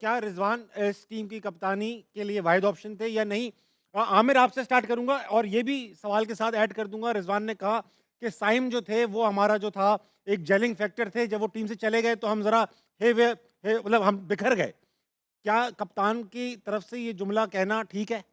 क्या रिजवान इस टीम की कप्तानी के लिए वाहिद ऑप्शन थे या नहीं? आमिर आपसे स्टार्ट करूंगा और ये भी सवाल के साथ ऐड कर दूंगा। रिजवान ने कहा कि साइम जो थे वो हमारा जो था एक जेलिंग फैक्टर थे, जब वो टीम से चले गए तो हम जरा मतलब हम बिखर गए। क्या कप्तान की तरफ से ये जुमला कहना ठीक है?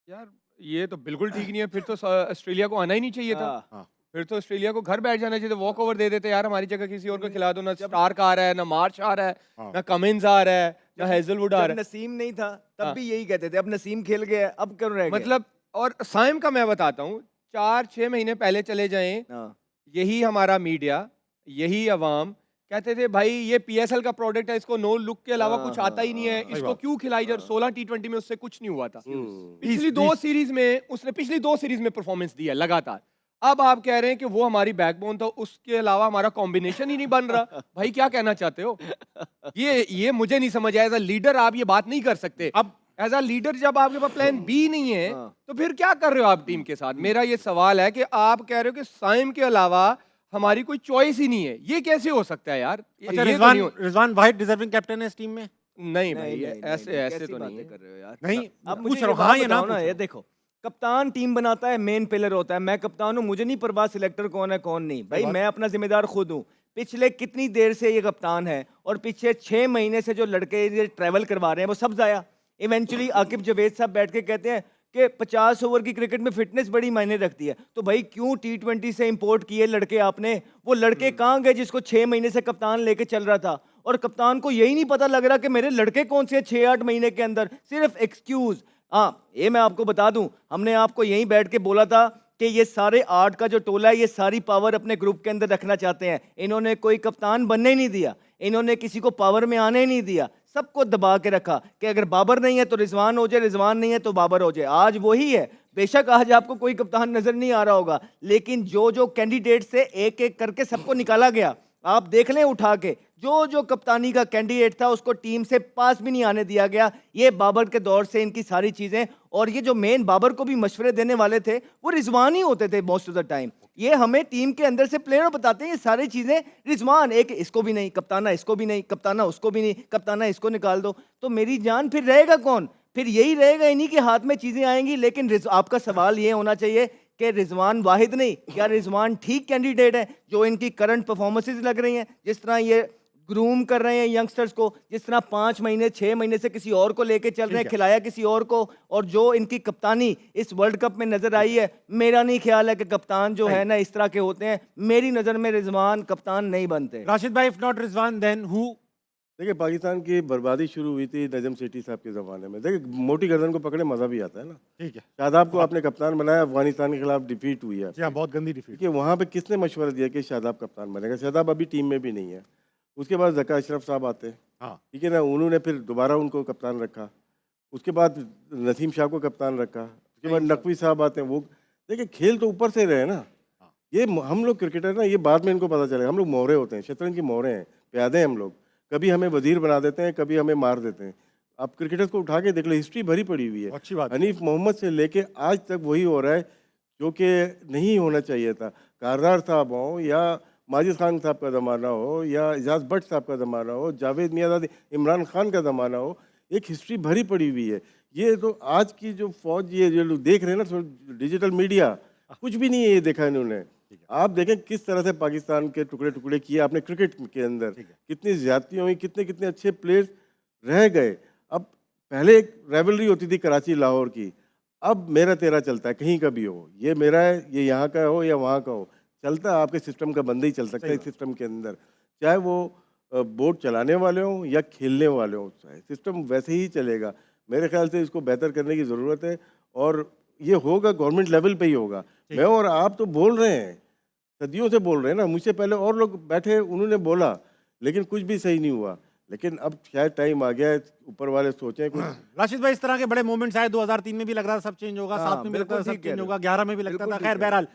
यार ये तो बिल्कुल ठीक नहीं है, फिर तो ऑस्ट्रेलिया को आना ही नहीं चाहिए था। हाँ, हाँ, फिर तो ऑस्ट्रेलिया को घर बैठ जाना चाहिए था, वॉक ओवर दे देते यार, हमारी जगह किसी और को नहीं, खिला दो। ना जब स्टार्क आ रहा है, ना मार्च आ रहा है, हाँ। ना कमिंस आ रहा है, ना हेजलवुड आ जब रहा है। नसीम नहीं था तब हाँ, भी यही कहते थे, अब नसीम खेल गया, अब क्यों रह गए? मतलब और साइम का मैं बताता हूँ, 4-6 महीने पहले चले जाएँ, हाँ, यही हमारा मीडिया, यही अवाम कहते थे भाई ये पीएसएल का प्रोडक्ट है, इसको नो लुक के अलावा हाँ, कुछ हाँ, आता ही नहीं है, हाँ, सही इसको बात। क्यों खिलाई जाए। हाँ। 16 टी20 में उससे कुछ नहीं हुआ था। हम्म, बीस पिछली 2 बीस सीरीज में उसने पिछली 2 सीरीज में परफॉर्मेंस दी है लगातार। अब आप कह रहे हैं कि वो हमारी बैकबोन था, उसके अलावा हमारा कॉम्बिनेशन ही नहीं बन रहा। भाई क्या कहना चाहते हो? ये मुझे नहीं समझ आया। एज़ अ लीडर आप ये बात नहीं कर सकते। अब एज़ अ लीडर जब आपके पास प्लान बी नहीं है, हाँ, तो फिर क्या कर रहे हो आप टीम के साथ? मेरा ये सवाल है कि आप कह रहे हो कि साइम के अलावा हमारी कोई चॉइस ही नहीं है। ये कैसे हो सकता है यार? अच्छा, ये तो नहीं रिजवान हो। रिजवान वाहिद डिजर्विंग कैप्टन है इस टीम में? नहीं नहीं, भाई, नहीं, नहीं, ऐसे नहीं, ऐसे कैसी तो नहीं बातें है। कर रहे हो यार? नहीं, अब मुझे पूछ ये रहा हूँ, बात हाँ या ना बताओ ना, पूछ रहा ये हूँ। देखो, कप्तान टीम बनाता है, मेन प्लेयर होता है। मैं कप्तान हूँ, मुझे नहीं परवाह सिलेक्टर कौन है कौन नहीं। सही भाई बात। मैं अपना जिम्मेदार खुद हूँ। पिछले कितनी देर से ये कप्तान है और पिछले 6 महीने से जो लड़के ये ट्रैवल करवा रहे हैं वो सब जाया। इवेंचुअली आकिब जवेद साहब बैठ के कहते हैं कि 50 ओवर की क्रिकेट में फिटनेस बड़ी मायने रखती है। तो भाई क्यों T20 से इंपोर्ट किए लड़के आपने? वो लड़के कहाँ गए जिसको 6 महीने से कप्तान लेके चल रहा था? और कप्तान को यही नहीं पता लग रहा कि मेरे लड़के कौन से 6-8 महीने के अंदर। सिर्फ एक्सक्यूज। हाँ, ये मैं आपको बता दूं, हमने आपको यहीं बैठ के बोला था कि ये सारे 8 का जो टोला है ये सारी पावर अपने ग्रुप के अंदर रखना चाहते हैं। इन्होंने कोई कप्तान बनने ही नहीं दिया, इन्होंने किसी को पावर में आने ही नहीं दिया, सबको दबा के रखा कि अगर बाबर नहीं है तो रिजवान हो जाए, रिजवान नहीं है तो बाबर हो जाए। आज वही है। बेशक आज आपको कोई कप्तान नजर नहीं आ रहा होगा, लेकिन जो जो कैंडिडेट से एक एक करके सबको निकाला गया, आप देख लें उठा के, जो जो कप्तानी का कैंडिडेट था उसको टीम से पास भी नहीं आने दिया गया। ये बाबर के दौर से इनकी सारी चीजें, और ये जो मेन बाबर को भी मशवरे देने वाले थे वो रिजवान ही होते थे मोस्ट ऑफ द टाइम। ये हमें टीम के अंदर से प्लेयर बताते हैं ये सारी चीजें रिजवान, एक इसको भी नहीं कप्ताना, इसको भी नहीं कप्ताना, उसको भी नहीं कप्ताना, इसको निकाल दो। तो मेरी जान फिर रहेगा कौन? फिर यही रहेगा, इन्हीं के हाथ में चीजें आएंगी। लेकिन आपका सवाल ये होना चाहिए कि रिजवान वाहिद नहीं, क्या रिजवान ठीक कैंडिडेट है? जो इनकी करंट परफॉर्मेंसेस लग रही हैं, जिस तरह ये ग्रूम कर रहे हैं यंगस्टर्स को, जिस तरह 5 महीने 6 महीने से किसी और को लेके चल रहे हैं, ठीक है। खिलाया किसी और को, और जो इनकी कप्तानी इस वर्ल्ड कप में नजर आई है, मेरा नहीं ख्याल है कि कप्तान जो सही। है ना इस तरह के होते हैं। मेरी नजर में रिजवान कप्तान नहीं बनते। राशिद भाई, if not Rizwan then who? देखिए, पाकिस्तान की बर्बादी शुरू हुई थी नजम सेठी साहब के ज़माने में। देखिए, मोटी गर्दन को पकड़े मज़ा भी आता है ना। ठीक है। शादाब को आपने कप्तान बनाया, अफगानिस्तान के खिलाफ डिफीट हुई है। जी हाँ, बहुत गंदी डिफीट। देखिए, वहाँ पे किसने मशवरा दिया कि शादाब कप्तान बनेगा? शादाब अभी टीम में भी नहीं है। उसके बाद ज़का अशरफ साहब आते, हाँ, ठीक है ना, उन्होंने फिर दोबारा उनको कप्तान रखा। उसके बाद नसीम शाह को कप्तान रखा। उसके बाद नकवी साहब आते हैं। वो देखिए, खेल तो ऊपर से रहे ना। ये हम लोग क्रिकेटर ना, ये बाद में इनको पता चलेगा। हम लोग मोहरे होते हैं, शतरंज की मोहरे हैं, प्यादे हैं हम लोग। कभी हमें वजीर बना देते हैं, कभी हमें मार देते हैं। आप क्रिकेटर्स को उठा के देख लो, हिस्ट्री भरी पड़ी हुई है। अच्छी बात है। हनीफ मोहम्मद से लेके आज तक वही हो रहा है जो कि नहीं होना चाहिए था। कारदार साहब हो या माजिद खान साहब का ज़माना हो या एजाज भट्ट साहब का ज़माना हो, जावेद मियाँदाद, इमरान खान का ज़माना हो, एक हिस्ट्री भरी पड़ी हुई है। ये तो आज की जो फौज, ये जो लोग देख रहे हैं ना, डिजिटल मीडिया, कुछ भी नहीं है ये देखा इन्होंने। आप देखें किस तरह से पाकिस्तान के टुकड़े टुकड़े किए आपने क्रिकेट के अंदर, कितनी ज्यादतियाँ हुई, कितने कितने अच्छे प्लेयर्स रह गए। अब पहले एक राइवलरी होती थी कराची लाहौर की, अब मेरा तेरा चलता है, कहीं का भी हो, ये मेरा है, ये यहाँ का हो या वहाँ का हो, चलता है। आपके सिस्टम का बंदा ही चल सकता है इस सिस्टम के अंदर, चाहे वो बोट चलाने वाले हों या खेलने वाले हों, सिस्टम वैसे ही चलेगा। मेरे ख्याल से इसको बेहतर करने की ज़रूरत है, और ये होगा गवर्नमेंट लेवल पे ही होगा। मैं और आप तो बोल रहे हैं, सदियों से बोल रहे हैं ना, मुझसे पहले और लोग बैठे, उन्होंने बोला, लेकिन कुछ भी सही नहीं हुआ। लेकिन अब शायद टाइम आ गया है, ऊपर वाले सोचें कुछ। राशिद भाई, इस तरह के बड़े मोमेंट्स आए 2003 में भी लग रहा था सब चेंज होगा, हाँ, 7 में भी लगता था बिल्कुल सब ठीक कह चेंज रहे हो। होगा, 11 में भी लगता बिल्कुल था। ठीक खैर कह रहे हो। बहरहाल